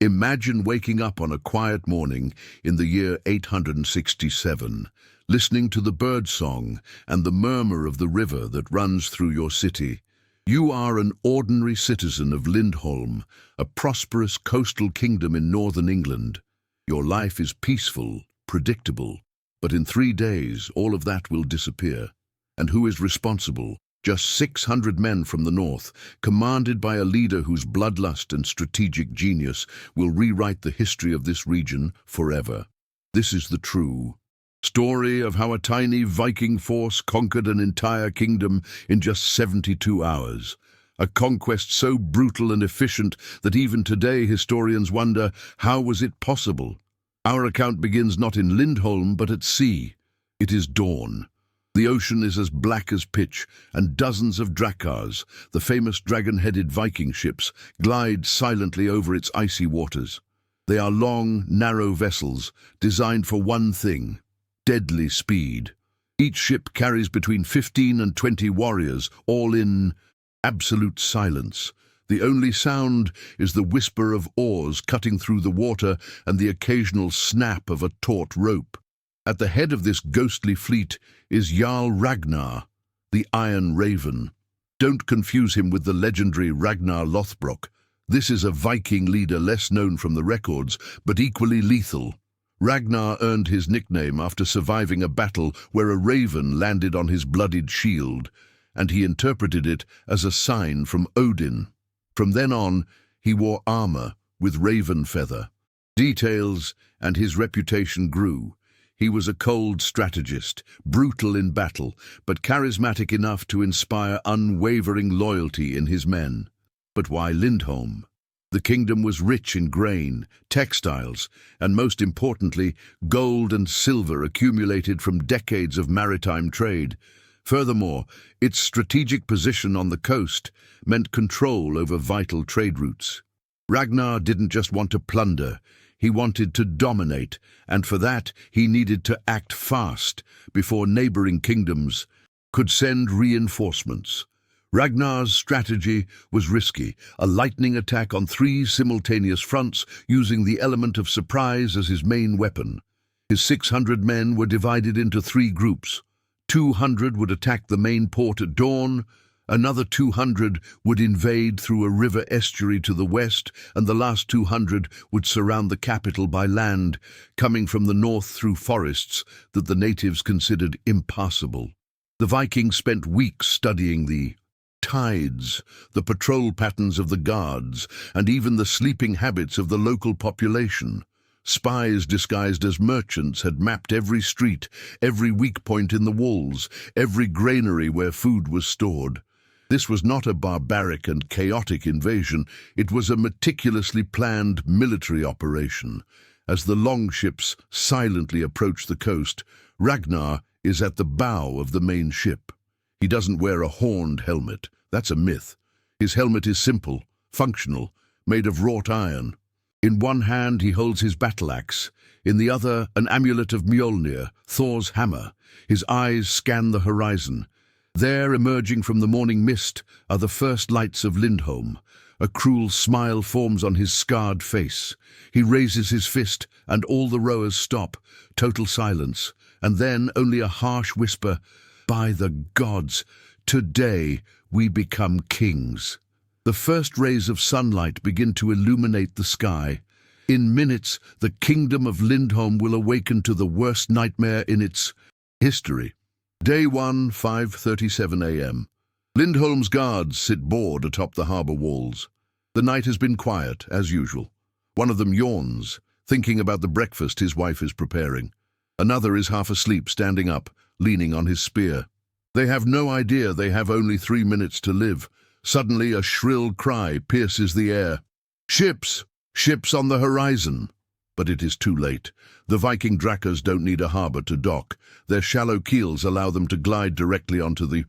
Imagine waking up on a quiet morning in the year 867, listening to the bird song and the murmur of the river that runs through your city. You are an ordinary citizen of Lindholm, a prosperous coastal kingdom in northern England. Your life is peaceful, predictable, but in 3 days all of that will disappear. And who is responsible? Just 600 men from the north, commanded by a leader whose bloodlust and strategic genius will rewrite the history of this region forever. This is the true story of how a tiny Viking force conquered an entire kingdom in just 72 hours. A conquest so brutal and efficient that even today historians wonder, how was it possible? Our account begins not in Lindholm but at sea. It is dawn. The ocean is as black as pitch, and dozens of drakars, the famous dragon-headed Viking ships, glide silently over its icy waters. They are long, narrow vessels, designed for one thing: deadly speed. Each ship carries between 15 and 20 warriors, all in absolute silence. The only sound is the whisper of oars cutting through the water and the occasional snap of a taut rope. At the head of this ghostly fleet is Jarl Ragnar, the Iron Raven. Don't confuse him with the legendary Ragnar Lothbrok. This is a Viking leader less known from the records, but equally lethal. Ragnar earned his nickname after surviving a battle where a raven landed on his bloodied shield, and he interpreted it as a sign from Odin. From then on, he wore armor with raven feather. Details, and his reputation grew. He was a cold strategist, brutal in battle, but charismatic enough to inspire unwavering loyalty in his men. But why Lindholm? The kingdom was rich in grain, textiles, and most importantly, gold and silver accumulated from decades of maritime trade. Furthermore, its strategic position on the coast meant control over vital trade routes. Ragnar didn't just want to plunder. He wanted to dominate, and for that he needed to act fast before neighboring kingdoms could send reinforcements. Ragnar's strategy was risky, a lightning attack on 3 simultaneous fronts using the element of surprise as his main weapon. His 600 men were divided into 3 groups. 200 would attack the main port at dawn, another 200 would invade through a river estuary to the west, and the last 200 would surround the capital by land, coming from the north through forests that the natives considered impassable. The Vikings spent weeks studying the tides, the patrol patterns of the guards, and even the sleeping habits of the local population. Spies disguised as merchants had mapped every street, every weak point in the walls, every granary where food was stored. This was not a barbaric and chaotic invasion, it was a meticulously planned military operation. As the longships silently approach the coast, Ragnar is at the bow of the main ship. He doesn't wear a horned helmet, that's a myth. His helmet is simple, functional, made of wrought iron. In one hand he holds his battle axe, in the other an amulet of Mjolnir, Thor's hammer. His eyes scan the horizon. There, emerging from the morning mist, are the first lights of Lindholm. A cruel smile forms on his scarred face. He raises his fist, and all the rowers stop. Total silence. And then only a harsh whisper, "By the gods, today we become kings." The first rays of sunlight begin to illuminate the sky. In minutes, the kingdom of Lindholm will awaken to the worst nightmare in its history. Day 1, 5:37 a.m. Lindholm's guards sit bored atop the harbour walls. The night has been quiet, as usual. One of them yawns, thinking about the breakfast his wife is preparing. Another is half asleep, standing up, leaning on his spear. They have no idea they have only 3 minutes to live. Suddenly a shrill cry pierces the air. "Ships! Ships on the horizon!" But it is too late. The Viking drakars don't need a harbour to dock. Their shallow keels allow them to glide directly onto the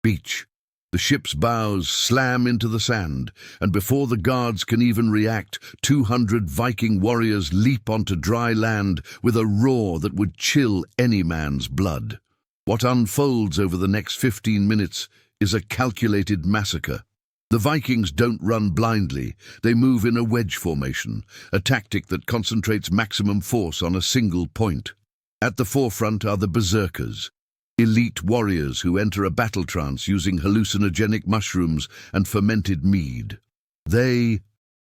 beach. The ship's bows slam into the sand, and before the guards can even react, 200 Viking warriors leap onto dry land with a roar that would chill any man's blood. What unfolds over the next 15 minutes is a calculated massacre. The Vikings don't run blindly, they move in a wedge formation, a tactic that concentrates maximum force on a single point. At the forefront are the berserkers, elite warriors who enter a battle trance using hallucinogenic mushrooms and fermented mead. They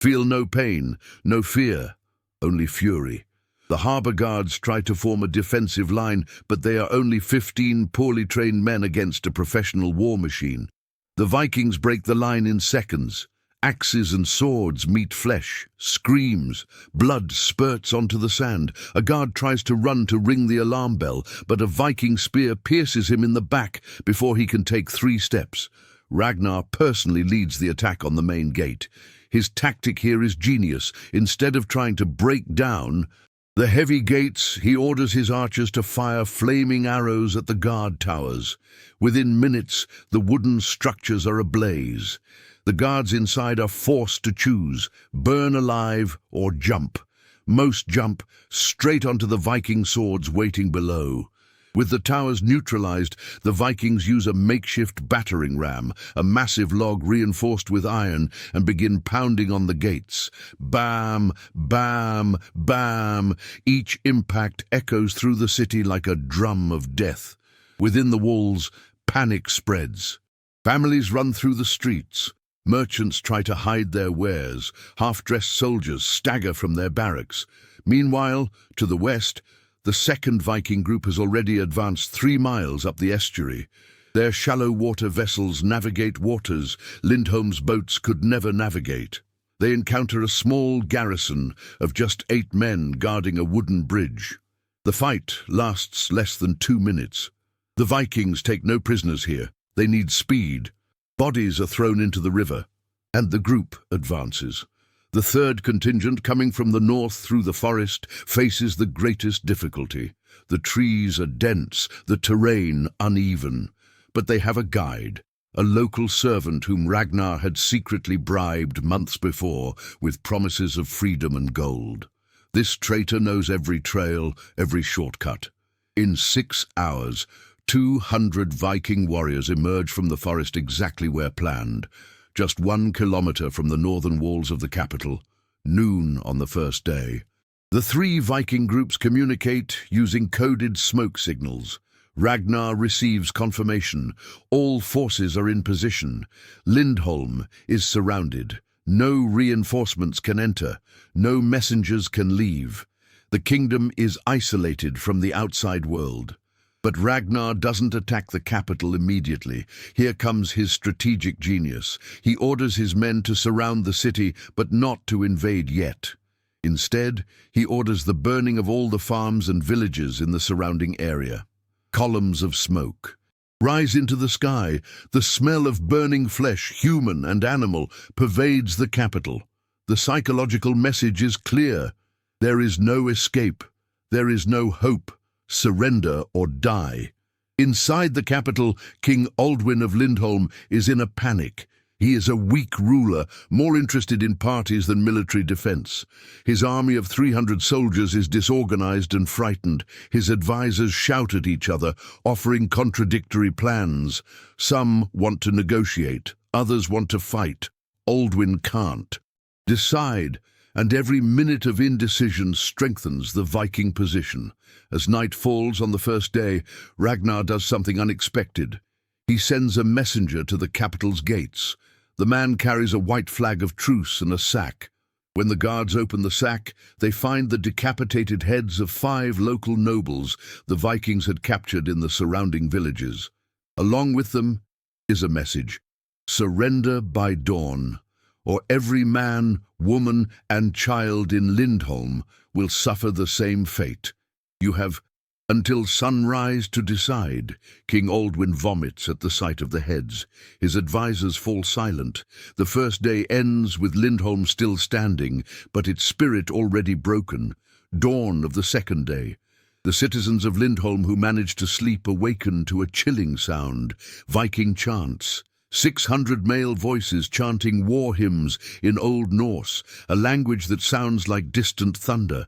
feel no pain, no fear, only fury. The harbour guards try to form a defensive line, but they are only 15 poorly trained men against a professional war machine. The Vikings break the line in seconds. Axes and swords meet flesh, screams, blood spurts onto the sand. A guard tries to run to ring the alarm bell, but a Viking spear pierces him in the back before he can take 3 steps. Ragnar personally leads the attack on the main gate. His tactic here is genius. Instead of trying to break down the heavy gates, he orders his archers to fire flaming arrows at the guard towers. Within minutes, the wooden structures are ablaze. The guards inside are forced to choose, burn alive or jump. Most jump straight onto the Viking swords waiting below. With the towers neutralized, the Vikings use a makeshift battering ram, a massive log reinforced with iron, and begin pounding on the gates. Bam, bam, bam. Each impact echoes through the city like a drum of death. Within the walls, panic spreads. Families run through the streets. Merchants try to hide their wares. Half-dressed soldiers stagger from their barracks. Meanwhile, to the west, the second Viking group has already advanced 3 miles up the estuary. Their shallow water vessels navigate waters Lindholm's boats could never navigate. They encounter a small garrison of just 8 men guarding a wooden bridge. The fight lasts less than 2 minutes. The Vikings take no prisoners here. They need speed. Bodies are thrown into the river, and the group advances. The third contingent, coming from the north through the forest, faces the greatest difficulty. The trees are dense, the terrain uneven. But they have a guide, a local servant whom Ragnar had secretly bribed months before with promises of freedom and gold. This traitor knows every trail, every shortcut. In 6 hours, 200 Viking warriors emerge from the forest exactly where planned. Just 1 kilometer from the northern walls of the capital, noon on the first day. The 3 Viking groups communicate using coded smoke signals. Ragnar receives confirmation. All forces are in position. Lindholm is surrounded. No reinforcements can enter. No messengers can leave. The kingdom is isolated from the outside world. But Ragnar doesn't attack the capital immediately. Here comes his strategic genius. He orders his men to surround the city, but not to invade yet. Instead, he orders the burning of all the farms and villages in the surrounding area. Columns of smoke rise into the sky. The smell of burning flesh, human and animal, pervades the capital. The psychological message is clear. There is no escape. There is no hope. Surrender or die. Inside the capital, King Aldwin of Lindholm is in a panic. He is a weak ruler, more interested in parties than military defense. His army of 300 soldiers is disorganized and frightened. His advisors shout at each other, offering contradictory plans. Some want to negotiate, others want to fight. Aldwin can't decide, and every minute of indecision strengthens the Viking position. As night falls on the first day, Ragnar does something unexpected. He sends a messenger to the capital's gates. The man carries a white flag of truce and a sack. When the guards open the sack, they find the decapitated heads of 5 local nobles the Vikings had captured in the surrounding villages. Along with them is a message: surrender by dawn, or every man, woman, and child in Lindholm will suffer the same fate. You have until sunrise to decide. King Aldwin vomits at the sight of the heads. His advisors fall silent. The first day ends with Lindholm still standing, but its spirit already broken. Dawn of the second day. The citizens of Lindholm who managed to sleep awaken to a chilling sound. Viking chants. 600 male voices chanting war hymns in Old Norse, a language that sounds like distant thunder.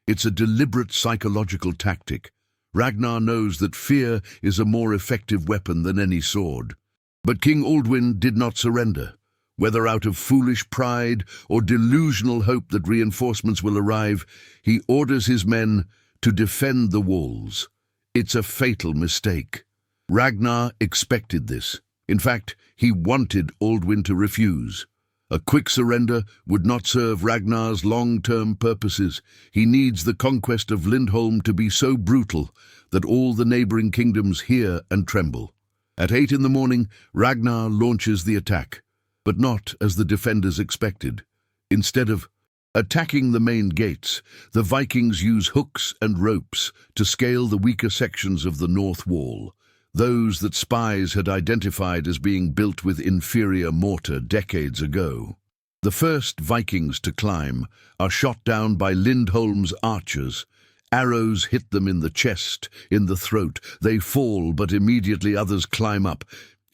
It's a deliberate psychological tactic. Ragnar knows that fear is a more effective weapon than any sword. But King Aldwin did not surrender. Whether out of foolish pride or delusional hope that reinforcements will arrive, he orders his men to defend the walls. It's a fatal mistake. Ragnar expected this. In fact, he wanted Aldwin to refuse. A quick surrender would not serve Ragnar's long-term purposes. He needs the conquest of Lindholm to be so brutal that all the neighboring kingdoms hear and tremble. At 8 in the morning, Ragnar launches the attack, but not as the defenders expected. Instead of attacking the main gates, the Vikings use hooks and ropes to scale the weaker sections of the north wall, those that spies had identified as being built with inferior mortar decades ago. The first Vikings to climb are shot down by Lindholm's archers. Arrows hit them in the chest, in the throat. They fall, but immediately others climb up.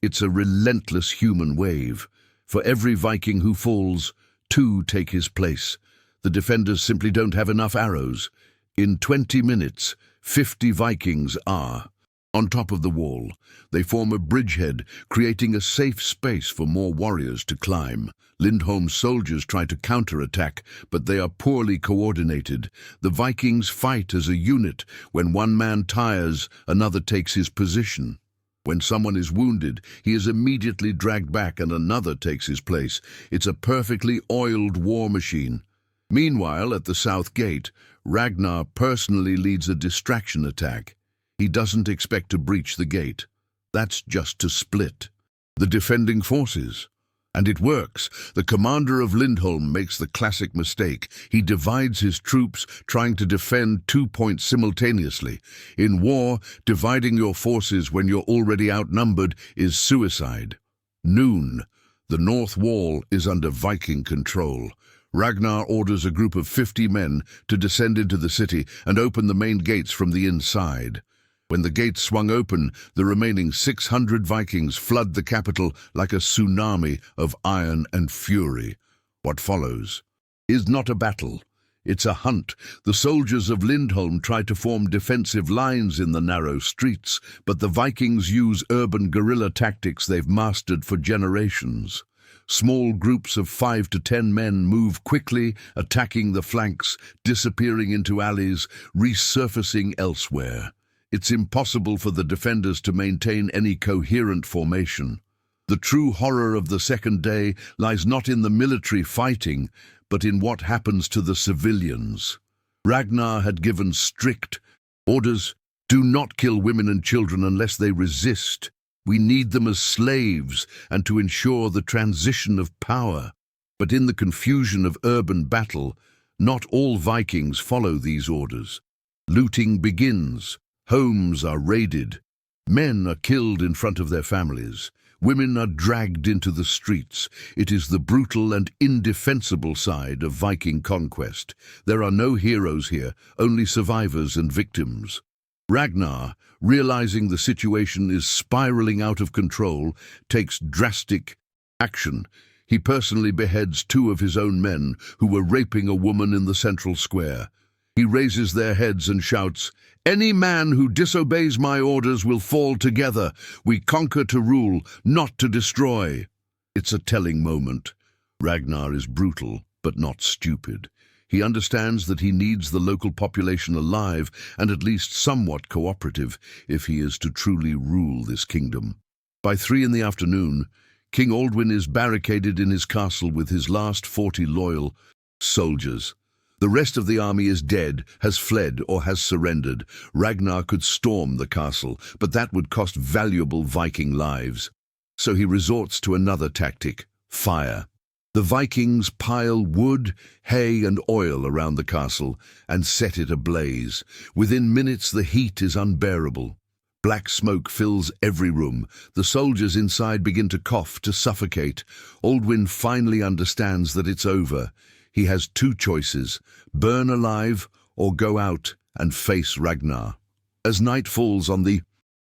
It's a relentless human wave. For every Viking who falls, 2 take his place. The defenders simply don't have enough arrows. In 20 minutes, 50 Vikings are on top of the wall. They form a bridgehead, creating a safe space for more warriors to climb. Lindholm's soldiers try to counterattack, but they are poorly coordinated. The Vikings fight as a unit. When one man tires, another takes his position. When someone is wounded, he is immediately dragged back and another takes his place. It's a perfectly oiled war machine. Meanwhile, at the south gate, Ragnar personally leads a distraction attack. He doesn't expect to breach the gate. That's just to split the defending forces. And it works. The commander of Lindholm makes the classic mistake. He divides his troops, trying to defend 2 points simultaneously. In war, dividing your forces when you're already outnumbered is suicide. Noon. The north wall is under Viking control. Ragnar orders a group of 50 men to descend into the city and open the main gates from the inside. When the gates swung open, the remaining 600 Vikings flood the capital like a tsunami of iron and fury. What follows is not a battle. It's a hunt. The soldiers of Lindholm try to form defensive lines in the narrow streets, but the Vikings use urban guerrilla tactics they've mastered for generations. Small groups of 5 to 10 men move quickly, attacking the flanks, disappearing into alleys, resurfacing elsewhere. It's impossible for the defenders to maintain any coherent formation. The true horror of the second day lies not in the military fighting, but in what happens to the civilians. Ragnar had given strict orders: do not kill women and children unless they resist. We need them as slaves and to ensure the transition of power. But in the confusion of urban battle, not all Vikings follow these orders. Looting begins. Homes are raided. Men are killed in front of their families. Women are dragged into the streets. It is the brutal and indefensible side of Viking conquest. There are no heroes here, only survivors and victims. Ragnar, realizing the situation is spiraling out of control, takes drastic action. He personally beheads 2 of his own men who were raping a woman in the central square. He raises their heads and shouts, "Any man who disobeys my orders will fall together. We conquer to rule, not to destroy." It's a telling moment. Ragnar is brutal, but not stupid. He understands that he needs the local population alive and at least somewhat cooperative if he is to truly rule this kingdom. By 3 in the afternoon, King Aldwin is barricaded in his castle with his last 40 loyal soldiers. The rest of the army is dead, has fled, or has surrendered. Ragnar could storm the castle, but that would cost valuable Viking lives. So he resorts to another tactic: fire. The Vikings pile wood, hay, and oil around the castle and set it ablaze. Within minutes, the heat is unbearable. Black smoke fills every room. The soldiers inside begin to cough, to suffocate. Aldwin finally understands that it's over. He has 2 choices: burn alive or go out and face Ragnar. As night falls on the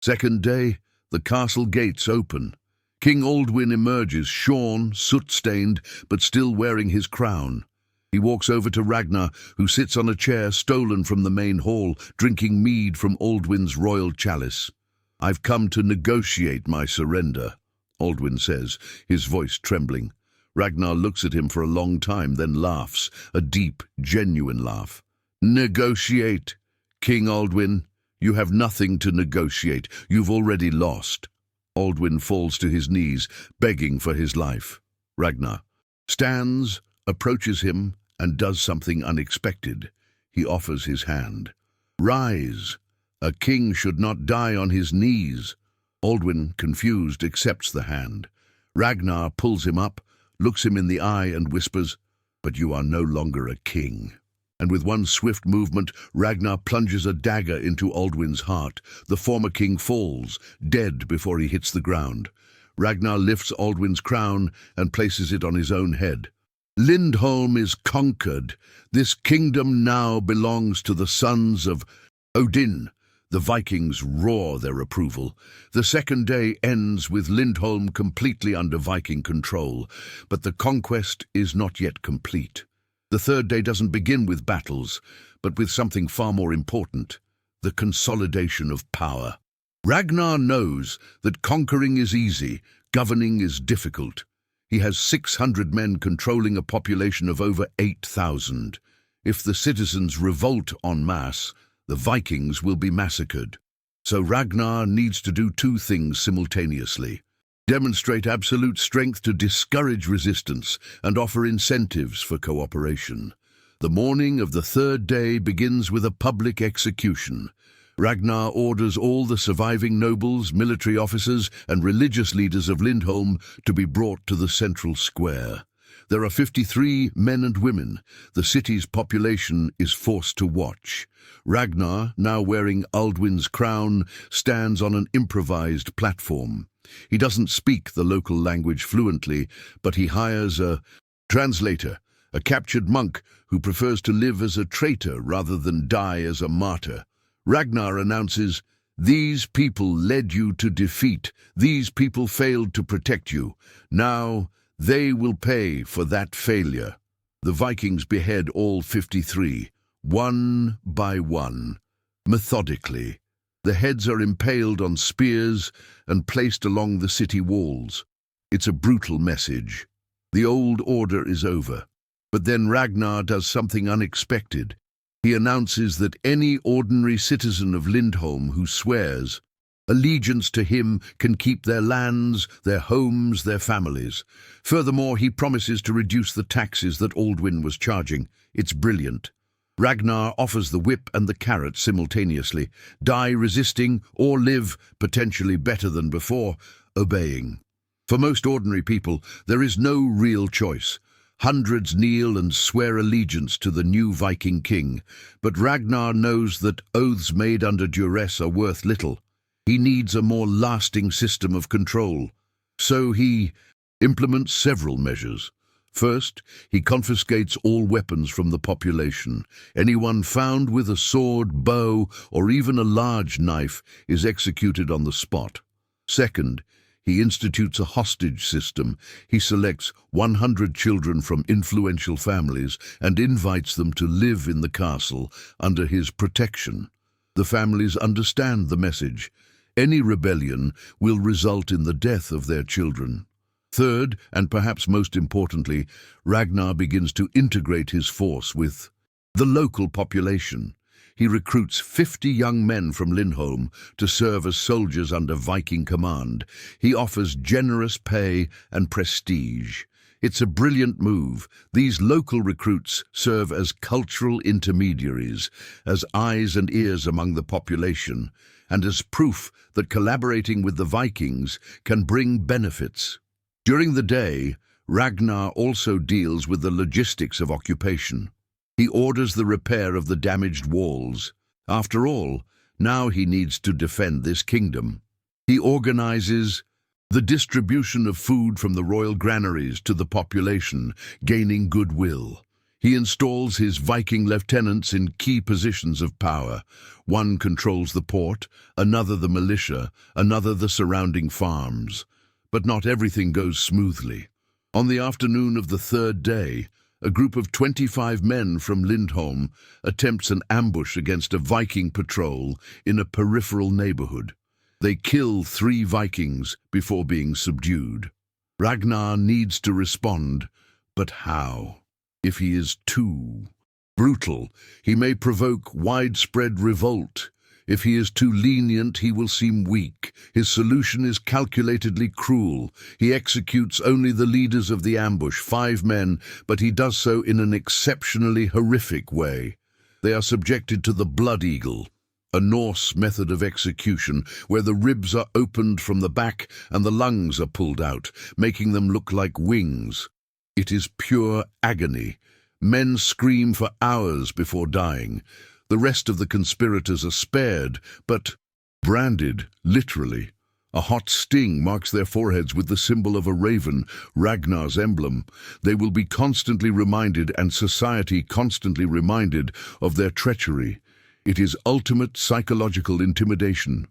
second day, the castle gates open. King Aldwin emerges, shorn, soot-stained, but still wearing his crown. He walks over to Ragnar, who sits on a chair stolen from the main hall, drinking mead from Aldwin's royal chalice. "I've come to negotiate my surrender," Aldwin says, his voice trembling. Ragnar looks at him for a long time, then laughs, a deep, genuine laugh. Negotiate, King Aldwin. You have nothing to negotiate. You've already lost. Aldwin falls to his knees, begging for his life. Ragnar stands, approaches him, and does something unexpected. He offers his hand. Rise. A king should not die on his knees. Aldwin, confused, accepts the hand. Ragnar pulls him up, looks him in the eye and whispers, "But you are no longer a king." And with one swift movement, Ragnar plunges a dagger into Aldwin's heart. The former king falls, dead before he hits the ground. Ragnar lifts Aldwin's crown and places it on his own head. Lindholm is conquered. This kingdom now belongs to the sons of Odin. The Vikings roar their approval. The second day ends with Lindholm completely under Viking control, but the conquest is not yet complete. The third day doesn't begin with battles, but with something far more important, the consolidation of power. Ragnar knows that conquering is easy, governing is difficult. He has 600 men controlling a population of over 8,000. If the citizens revolt en masse, the Vikings will be massacred. So Ragnar needs to do two things simultaneously: demonstrate absolute strength to discourage resistance and offer incentives for cooperation. The morning of the third day begins with a public execution. Ragnar orders all the surviving nobles, military officers, and religious leaders of Lindholm to be brought to the central square. There are 53 men and women. The city's population is forced to watch. Ragnar, now wearing Aldwin's crown, stands on an improvised platform. He doesn't speak the local language fluently, but he hires a translator, a captured monk who prefers to live as a traitor rather than die as a martyr. Ragnar announces, "These people led you to defeat. These people failed to protect you. Now they will pay for that failure." The Vikings behead all 53, one by one, methodically. The heads are impaled on spears and placed along the city walls. It's a brutal message. The old order is over. But then Ragnar does something unexpected. He announces that any ordinary citizen of Lindholm who swears allegiance to him can keep their lands, their homes, their families. Furthermore, he promises to reduce the taxes that Aldwin was charging. It's brilliant. Ragnar offers the whip and the carrot simultaneously. Die resisting or live, potentially better than before, obeying. For most ordinary people, there is no real choice. Hundreds kneel and swear allegiance to the new Viking king, but Ragnar knows that oaths made under duress are worth little. He needs a more lasting system of control. So he implements several measures. First, he confiscates all weapons from the population. Anyone found with a sword, bow, or even a large knife is executed on the spot. Second, he institutes a hostage system. He selects 100 children from influential families and invites them to live in the castle under his protection. The families understand the message. Any rebellion will result in the death of their children. Third, and perhaps most importantly, Ragnar begins to integrate his force with the local population. He recruits 50 young men from Lindholm to serve as soldiers under Viking command. He offers generous pay and prestige. It's a brilliant move. These local recruits serve as cultural intermediaries, as eyes and ears among the population, and as proof that collaborating with the Vikings can bring benefits. During the day, Ragnar also deals with the logistics of occupation. He orders the repair of the damaged walls. After all, now he needs to defend this kingdom. He organizes the distribution of food from the royal granaries to the population, gaining goodwill. He installs his Viking lieutenants in key positions of power. One controls the port, another the militia, another the surrounding farms. But not everything goes smoothly. On the afternoon of the third day, a group of 25 men from Lindholm attempts an ambush against a Viking patrol in a peripheral neighborhood. They kill 3 Vikings before being subdued. Ragnar needs to respond, but how? If he is too brutal, he may provoke widespread revolt. If he is too lenient, he will seem weak. His solution is calculatedly cruel. He executes only the leaders of the ambush, 5 men, but he does so in an exceptionally horrific way. They are subjected to the blood eagle, a Norse method of execution where the ribs are opened from the back and the lungs are pulled out, making them look like wings. It is pure agony. Men scream for hours before dying. The rest of the conspirators are spared, but branded, literally. A hot sting marks their foreheads with the symbol of a raven, Ragnar's emblem. They will be constantly reminded, and society constantly reminded, of their treachery. It is ultimate psychological intimidation.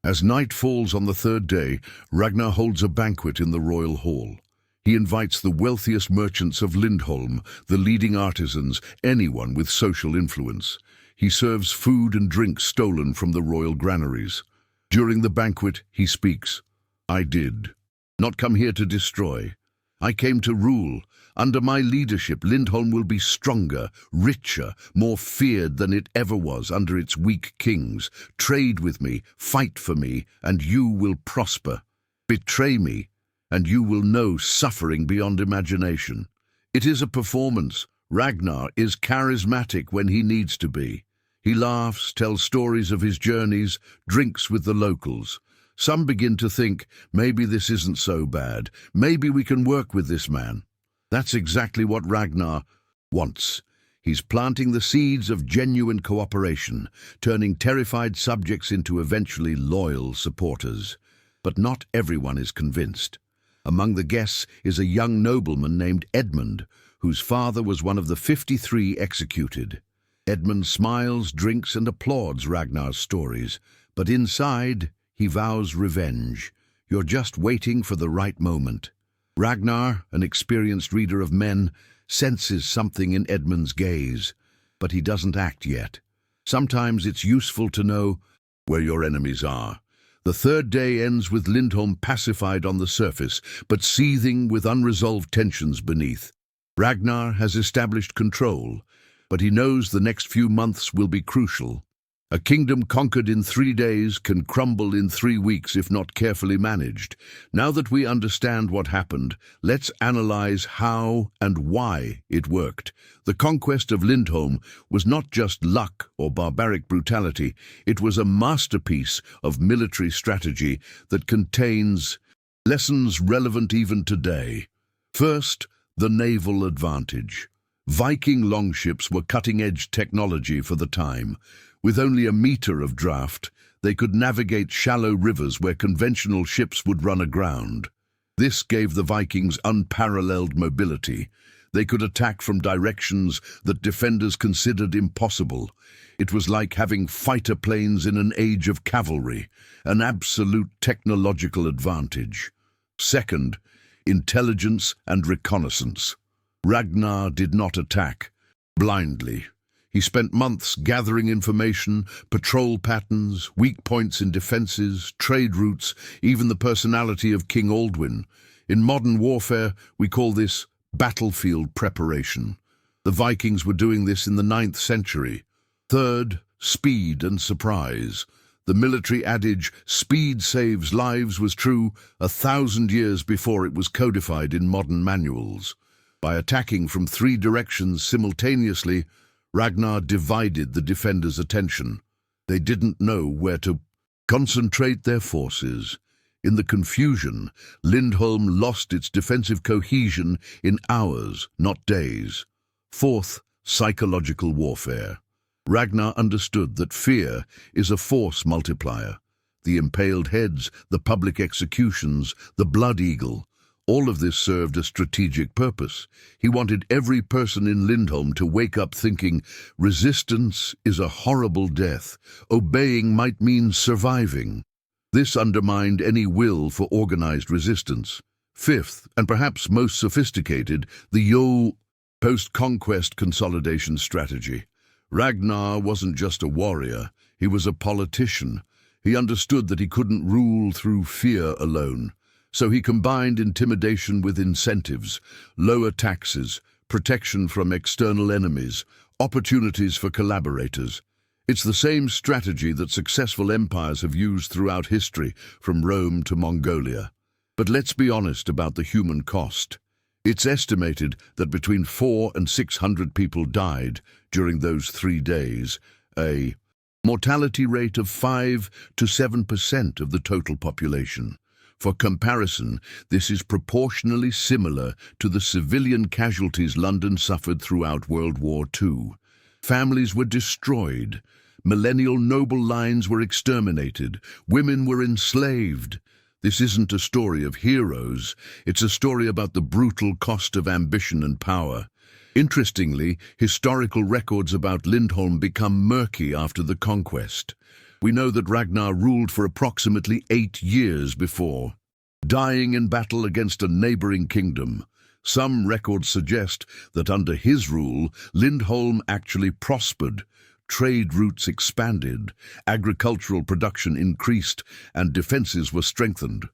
As night falls on the 3rd day, Ragnar holds a banquet in the royal hall. He invites the wealthiest merchants of Lindholm, the leading artisans, anyone with social influence. He serves food and drink stolen from the royal granaries. During the banquet, he speaks. "I did not come here to destroy. I came to rule. Under my leadership, Lindholm will be stronger, richer, more feared than it ever was under its weak kings. Trade with me, fight for me, and you will prosper. Betray me, and you will know suffering beyond imagination." It is a performance. Ragnar is charismatic when he needs to be. He laughs, tells stories of his journeys, drinks with the locals. Some begin to think, maybe this isn't so bad. Maybe we can work with this man. That's exactly what Ragnar wants. He's planting the seeds of genuine cooperation, turning terrified subjects into eventually loyal supporters. But not everyone is convinced. Among the guests is a young nobleman named Edmund, whose father was one of the 53 executed. Edmund smiles, drinks, and applauds Ragnar's stories, but inside he vows revenge. You're just waiting for the right moment. Ragnar, an experienced reader of men, senses something in Edmund's gaze, but he doesn't act yet. Sometimes it's useful to know where your enemies are. The 3rd day ends with Lindholm pacified on the surface, but seething with unresolved tensions beneath. Ragnar has established control, but he knows the next few months will be crucial. A kingdom conquered in 3 days can crumble in 3 weeks if not carefully managed. Now that we understand what happened, let's analyze how and why it worked. The conquest of Lindholm was not just luck or barbaric brutality. It was a masterpiece of military strategy that contains lessons relevant even today. First, the naval advantage. Viking longships were cutting-edge technology for the time. With only a meter of draft, they could navigate shallow rivers where conventional ships would run aground. This gave the Vikings unparalleled mobility. They could attack from directions that defenders considered impossible. It was like having fighter planes in an age of cavalry, an absolute technological advantage. Second, intelligence and reconnaissance. Ragnar did not attack blindly. He spent months gathering information, patrol patterns, weak points in defenses, trade routes, even the personality of King Aldwin. In modern warfare, we call this battlefield preparation. The Vikings were doing this in the 9th century. Third, speed and surprise. The military adage, "speed saves lives," was true 1,000 years before it was codified in modern manuals. By attacking from 3 directions simultaneously, Ragnar divided the defenders' attention. They didn't know where to concentrate their forces. In the confusion, Lindholm lost its defensive cohesion in hours, not days. Fourth, psychological warfare. Ragnar understood that fear is a force multiplier. The impaled heads, the public executions, the blood eagle, all of this served a strategic purpose. He wanted every person in Lindholm to wake up thinking, resistance is a horrible death. Obeying might mean surviving. This undermined any will for organized resistance. Fifth, and perhaps most sophisticated, the post-conquest consolidation strategy. Ragnar wasn't just a warrior, he was a politician. He understood that he couldn't rule through fear alone. So he combined intimidation with incentives, lower taxes, protection from external enemies, opportunities for collaborators. It's the same strategy that successful empires have used throughout history, from Rome to Mongolia. But let's be honest about the human cost. It's estimated that between 400 and 600 people died during those 3 days, a mortality rate of 5 to 7% of the total population. For comparison, this is proportionally similar to the civilian casualties London suffered throughout World War II. Families were destroyed, millennial noble lines were exterminated, women were enslaved. This isn't a story of heroes, it's a story about the brutal cost of ambition and power. Interestingly, historical records about Lindholm become murky after the conquest. We know that Ragnar ruled for approximately 8 years before, dying in battle against a neighboring kingdom. Some records suggest that under his rule, Lindholm actually prospered. Trade routes expanded, agricultural production increased, and defenses were strengthened.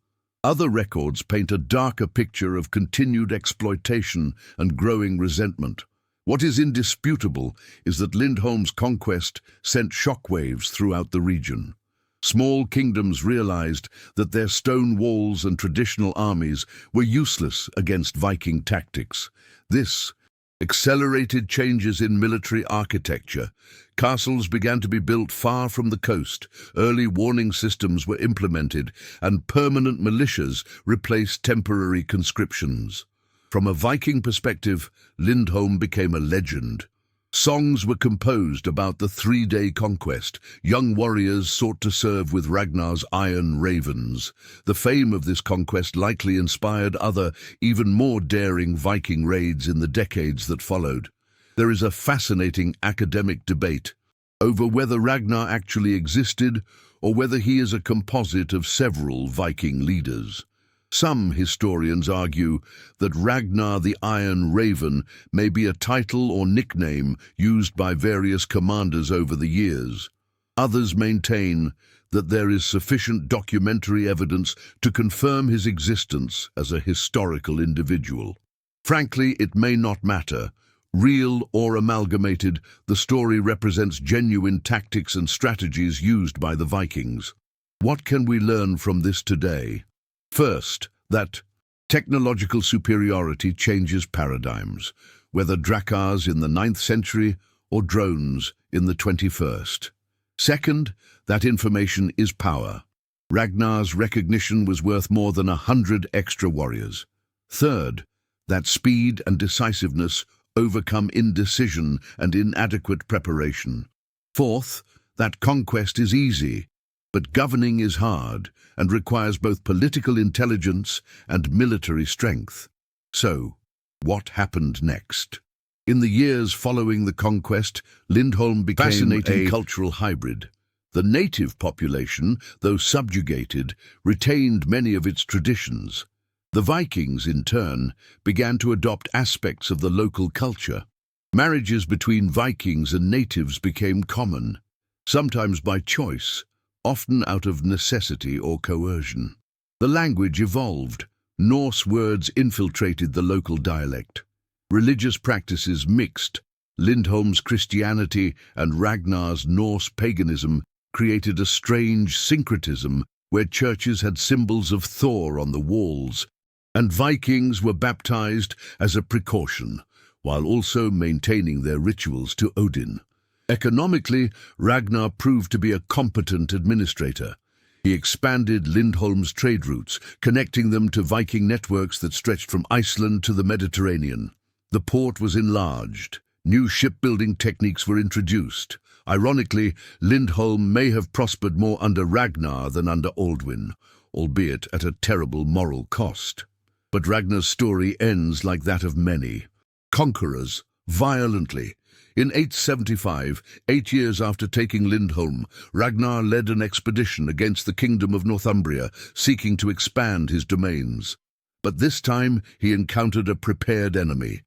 Other records paint a darker picture of continued exploitation and growing resentment. What is indisputable is that Lindholm's conquest sent shockwaves throughout the region. Small kingdoms realized that their stone walls and traditional armies were useless against Viking tactics. This accelerated changes in military architecture. Castles began to be built far from the coast, early warning systems were implemented, and permanent militias replaced temporary conscriptions. From a Viking perspective, Lindholm became a legend. Songs were composed about the 3-day conquest. Young warriors sought to serve with Ragnar's iron ravens. The fame of this conquest likely inspired other, even more daring Viking raids in the decades that followed. There is a fascinating academic debate over whether Ragnar actually existed or whether he is a composite of several Viking leaders. Some historians argue that Ragnar the Iron Raven may be a title or nickname used by various commanders over the years. Others maintain that there is sufficient documentary evidence to confirm his existence as a historical individual. Frankly, it may not matter. Real or amalgamated, the story represents genuine tactics and strategies used by the Vikings. What can we learn from this today? First, that technological superiority changes paradigms, whether Drakars in the 9th century or drones in the 21st. Second, that information is power. Ragnar's recognition was worth more than 100 extra warriors. Third, that speed and decisiveness overcome indecision and inadequate preparation. Fourth, that conquest is easy, but governing is hard and requires both political intelligence and military strength. So, what happened next? In the years following the conquest, Lindholm became a fascinating cultural hybrid. The native population, though subjugated, retained many of its traditions. The Vikings, in turn, began to adopt aspects of the local culture. Marriages between Vikings and natives became common, sometimes by choice, often out of necessity or coercion. The language evolved. Norse words infiltrated the local dialect. Religious practices mixed. Lindholm's Christianity and Ragnar's Norse paganism created a strange syncretism where churches had symbols of Thor on the walls, and Vikings were baptized as a precaution, while also maintaining their rituals to Odin. Economically, Ragnar proved to be a competent administrator. He expanded Lindholm's trade routes, connecting them to Viking networks that stretched from Iceland to the Mediterranean. The port was enlarged. New shipbuilding techniques were introduced. Ironically, Lindholm may have prospered more under Ragnar than under Aldwin, albeit at a terrible moral cost. But Ragnar's story ends like that of many. Conquerors, violently. In 875, 8 years after taking Lindholm, Ragnar led an expedition against the kingdom of Northumbria, seeking to expand his domains. But this time he encountered a prepared enemy.